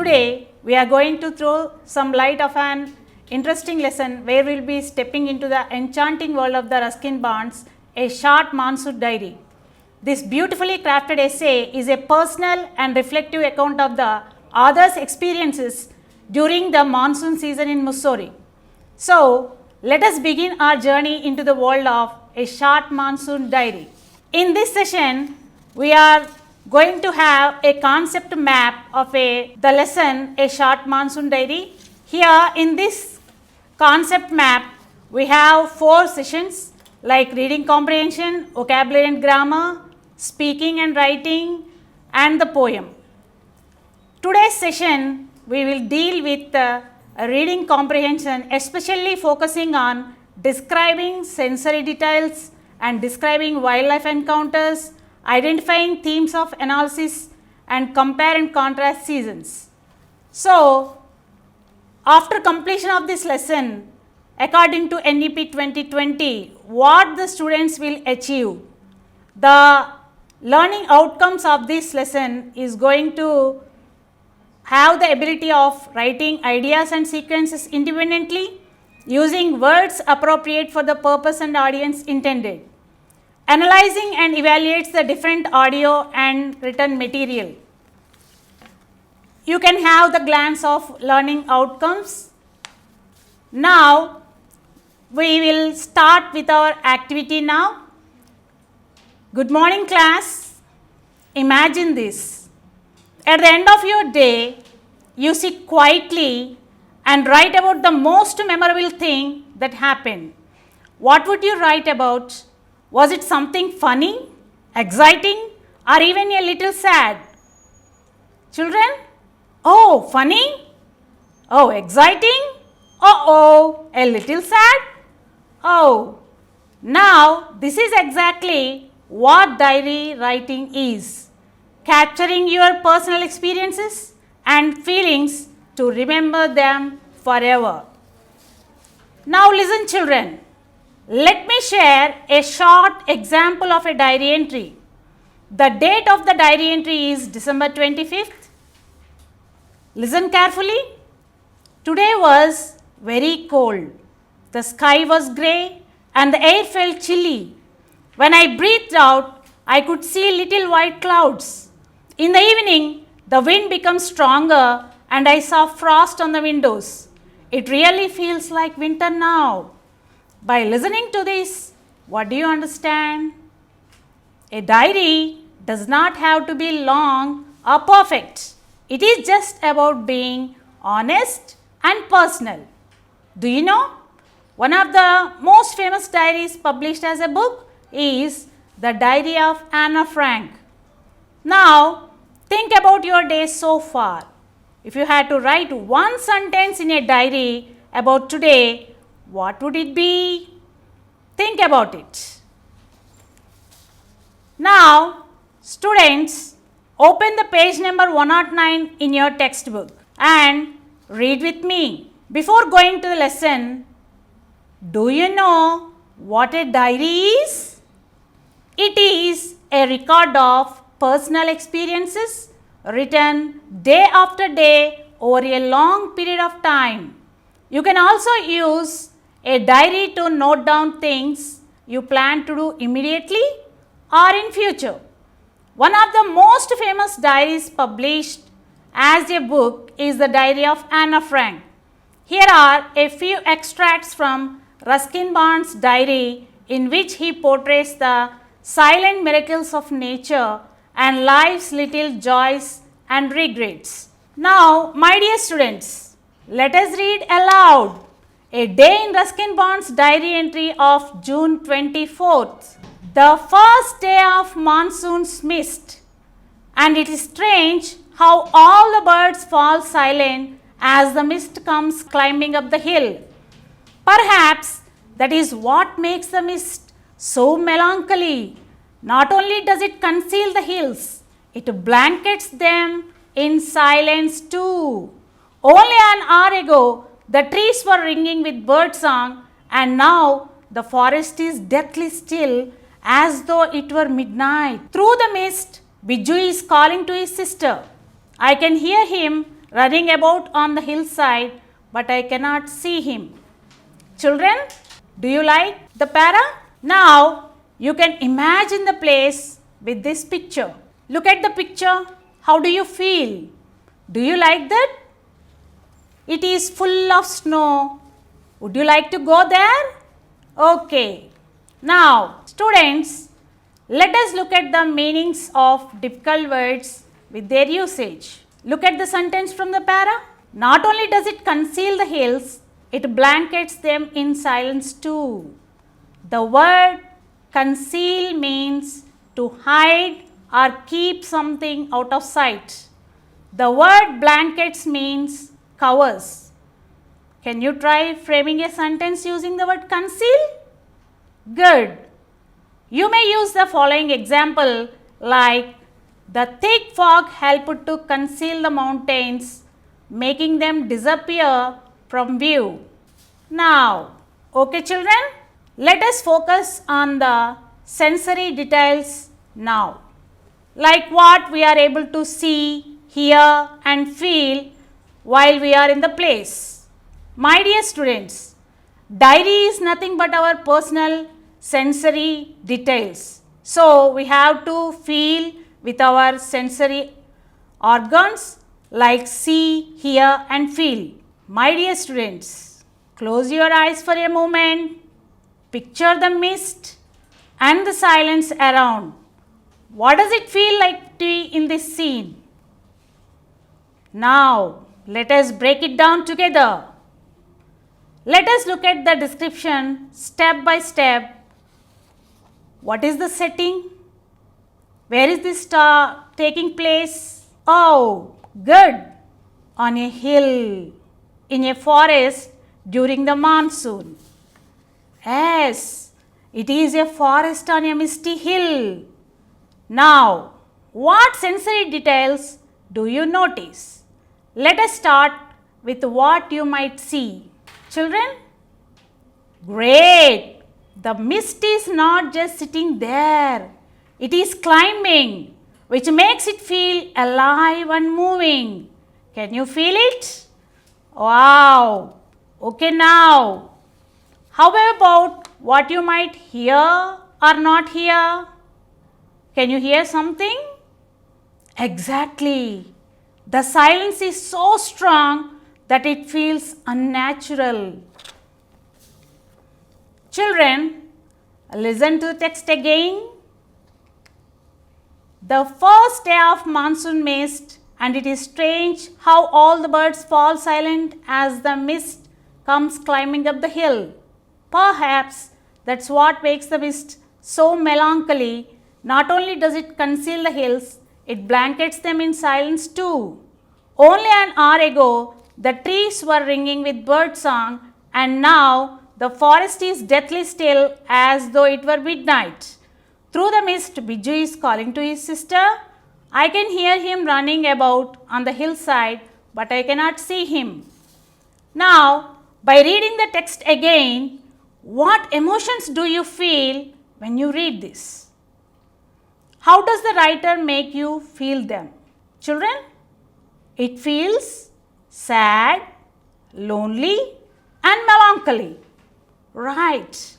today we are going to throw some light of an interesting lesson where we will be stepping into the enchanting world of the Ruskin Barnes, a short Monsoon diary. This beautifully crafted essay is a personal and reflective account of the author's experiences during the monsoon season in Missouri. So, let us begin our journey into the world of a short monsoon diary. In this session, we are going to have a concept map of the lesson A Short Monsoon Diary. Here in this concept map, we have 4 sessions like reading comprehension, vocabulary and grammar, speaking and writing, and the poem. Today's session, we will deal with reading comprehension, especially focusing on describing sensory details and describing wildlife encounters, identifying themes of analysis, and compare and contrast seasons. So, after completion of this lesson, according to NEP 2020, what the students will achieve, the learning outcomes of this lesson is going to have the ability of writing ideas and sequences independently, using words appropriate for the purpose and audience intended, analyzing and evaluates the different audio and written material. You can have the glance of learning outcomes. Now, we will start with our activity now. Good morning, class. Imagine this. At the end of your day, you sit quietly and write about the most memorable thing that happened. What would you write about? Was it something funny, exciting, or even a little sad? Children? Oh, funny? Oh, exciting? Oh, a little sad? Oh, now this is exactly what diary writing is. Capturing your personal experiences and feelings to remember them forever. Now listen, children. Let me share a short example of a diary entry. The date of the diary entry is December 25th. Listen carefully. Today was very cold. The sky was grey and the air felt chilly. When I breathed out, I could see little white clouds. In the evening, the wind became stronger and I saw frost on the windows. It really feels like winter now. By listening to this, what do you understand? A diary does not have to be long or perfect. It is just about being honest and personal. Do you know? One of the most famous diaries published as a book is The Diary of Anna Frank. Now, think about your day so far. If you had to write one sentence in a diary about today, what would it be? Think about it. Now, students, open the page number 109 in your textbook and read with me. Before going to the lesson, do you know what a diary is? It is a record of personal experiences written day after day over a long period of time. You can also use a diary to note down things you plan to do immediately or in future. One of the most famous diaries published as a book is the Diary of Anna Frank. Here are a few extracts from Ruskin Barnes' diary in which he portrays the silent miracles of nature and life's little joys and regrets. Now, my dear students, let us read aloud a day in Ruskin Barnes' diary entry of June 24th. The first day of monsoon's mist, and it is strange how all the birds fall silent as the mist comes climbing up the hill. Perhaps that is what makes the mist so melancholy. Not only does it conceal the hills, it blankets them in silence too. Only an hour ago, the trees were ringing with birdsong, and now the forest is deathly still as though it were midnight. Through the mist, Biju is calling to his sister. I can hear him running about on the hillside, but I cannot see him. Children, do you like the para? Now, you can imagine the place with this picture. Look at the picture. How do you feel? Do you like that? It is full of snow. Would you like to go there? Okay. Now, students, let us look at the meanings of difficult words with their usage. Look at the sentence from the para. Not only does it conceal the hills, it blankets them in silence too. The word conceal means to hide or keep something out of sight. The word blankets means covers. Can you try framing a sentence using the word conceal? Good. You may use the following example like, the thick fog helped to conceal the mountains, making them disappear from view. Now, okay children, let us focus on the sensory details now. Like what we are able to see, hear and feel while we are in the place. My dear students, diary is nothing but our personal sensory details. So, we have to feel with our sensory organs like see, hear and feel. My dear students, close your eyes for a moment. Picture the mist and the silence around. What does it feel like to be in this scene? Now, let us break it down together. Let us look at the description step by step. What is the setting? Where is this taking place? Oh, good. On a hill, in a forest during the monsoon. Yes, it is a forest on a misty hill. Now, what sensory details do you notice? Let us start with what you might see. Children? Great! The mist is not just sitting there. It is climbing, which makes it feel alive and moving. Can you feel it? Wow! Okay now, how about what you might hear or not hear? Can you hear something? Exactly. The silence is so strong that it feels unnatural. Children, listen to the text again. The first day of monsoon mist, and it is strange how all the birds fall silent as the mist comes climbing up the hill. Perhaps that's what makes the mist so melancholy. Not only does it conceal the hills, it blankets them in silence too. Only an hour ago, the trees were ringing with bird song, and now the forest is deathly still as though it were midnight. Through the mist, Biju is calling to his sister. I can hear him running about on the hillside, but I cannot see him. Now, by reading the text again, what emotions do you feel when you read this? How does the writer make you feel them? Children, it feels sad, lonely and melancholy. Right.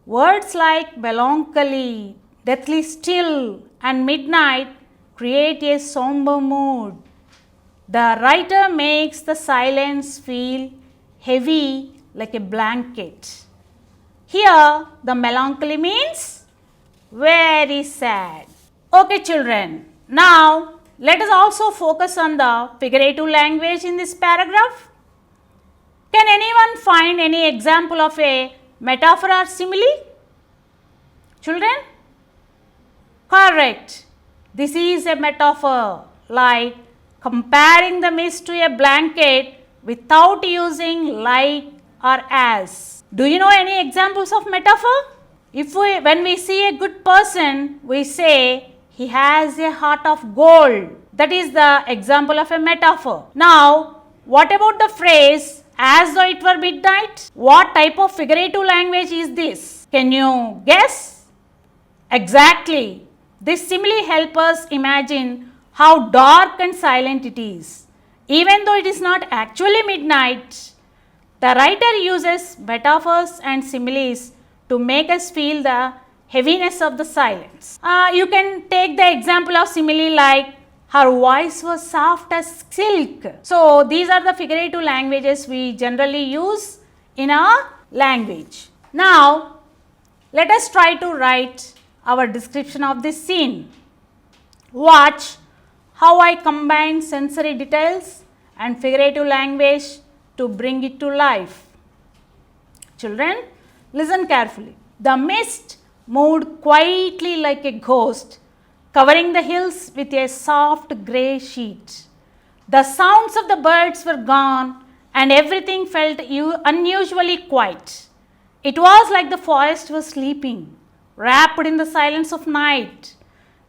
Words like melancholy, deathly still and midnight create a somber mood. The writer makes the silence feel heavy like a blanket. Here, the melancholy means very sad. Okay, children. Now, let us also focus on the figurative language in this paragraph. Can anyone find any example of a metaphor or simile? Children? Correct. This is a metaphor like comparing the mist to a blanket without using like or as. Do you know any examples of metaphor? When we see a good person, we say he has a heart of gold. That is the example of a metaphor. Now, what about the phrase as though it were midnight? What type of figurative language is this? Can you guess? Exactly. This simile helps us imagine how dark and silent it is. Even though it is not actually midnight, the writer uses metaphors and similes to make us feel the heaviness of the silence. You can take the example of simile like her voice was soft as silk. So, these are the figurative languages we generally use in our language. Now, let us try to write our description of this scene. Watch how I combine sensory details and figurative language to bring it to life. Children, listen carefully. The mist moved quietly like a ghost, covering the hills with a soft grey sheet. The sounds of the birds were gone and everything felt unusually quiet. It was like the forest was sleeping, wrapped in the silence of night.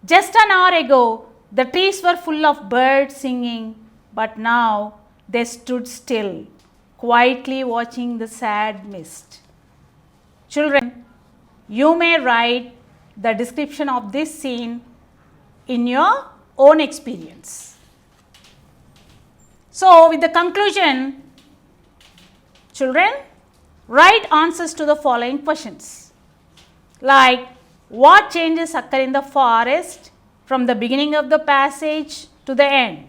Just an hour ago, the trees were full of birds singing, but now they stood still, quietly watching the sad mist. Children, you may write the description of this scene in your own experience. So, with the conclusion, children, write answers to the following questions like what changes occur in the forest from the beginning of the passage to the end,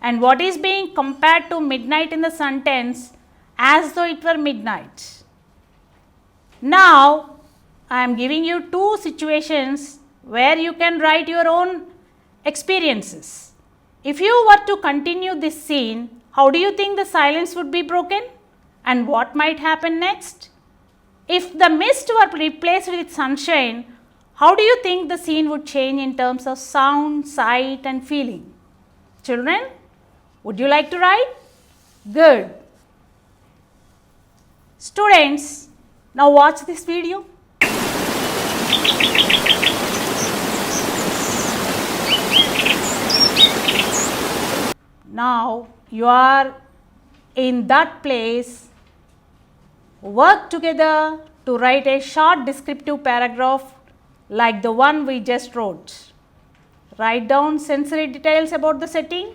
and what is being compared to midnight in the sentence as though it were midnight. Now, I am giving you two situations where you can write your own experiences. If you were to continue this scene, how do you think the silence would be broken and what might happen next? If the mist were replaced with sunshine, how do you think the scene would change in terms of sound, sight and feeling? Children, would you like to write? Good. Students, now watch this video. Now you are in that place. Work together to write a short descriptive paragraph like the one we just wrote. Write down sensory details about the setting.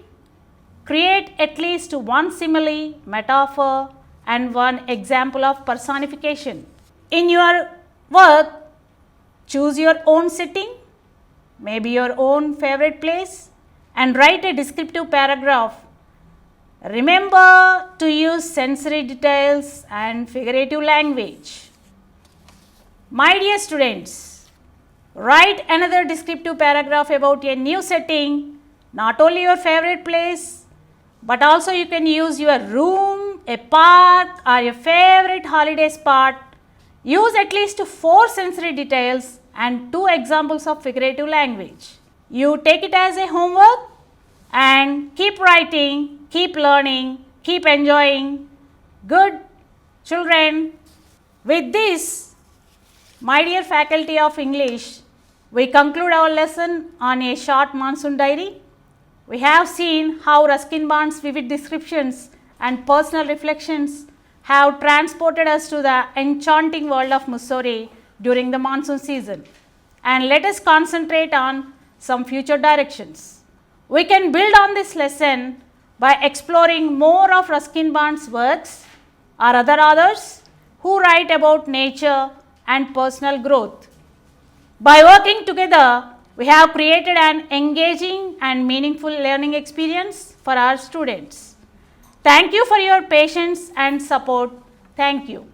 Create at least one simile, metaphor and one example of personification. In your work, choose your own setting, maybe your own favorite place, and write a descriptive paragraph. Remember to use sensory details and figurative language. My dear students, write another descriptive paragraph about a new setting, not only your favorite place, but also you can use your room, a park or your favorite holiday spot. Use at least 4 sensory details and 2 examples of figurative language. You take it as a homework and keep writing, keep learning, keep enjoying. Good children. With this, my dear faculty of English, we conclude our lesson on a short monsoon diary. We have seen how Ruskin Bond's vivid descriptions and personal reflections have transported us to the enchanting world of Missouri during the monsoon season. And let us concentrate on some future directions. We can build on this lesson by exploring more of Ruskin Bond's works or other authors who write about nature and personal growth. By working together, we have created an engaging and meaningful learning experience for our students. Thank you for your patience and support. Thank you.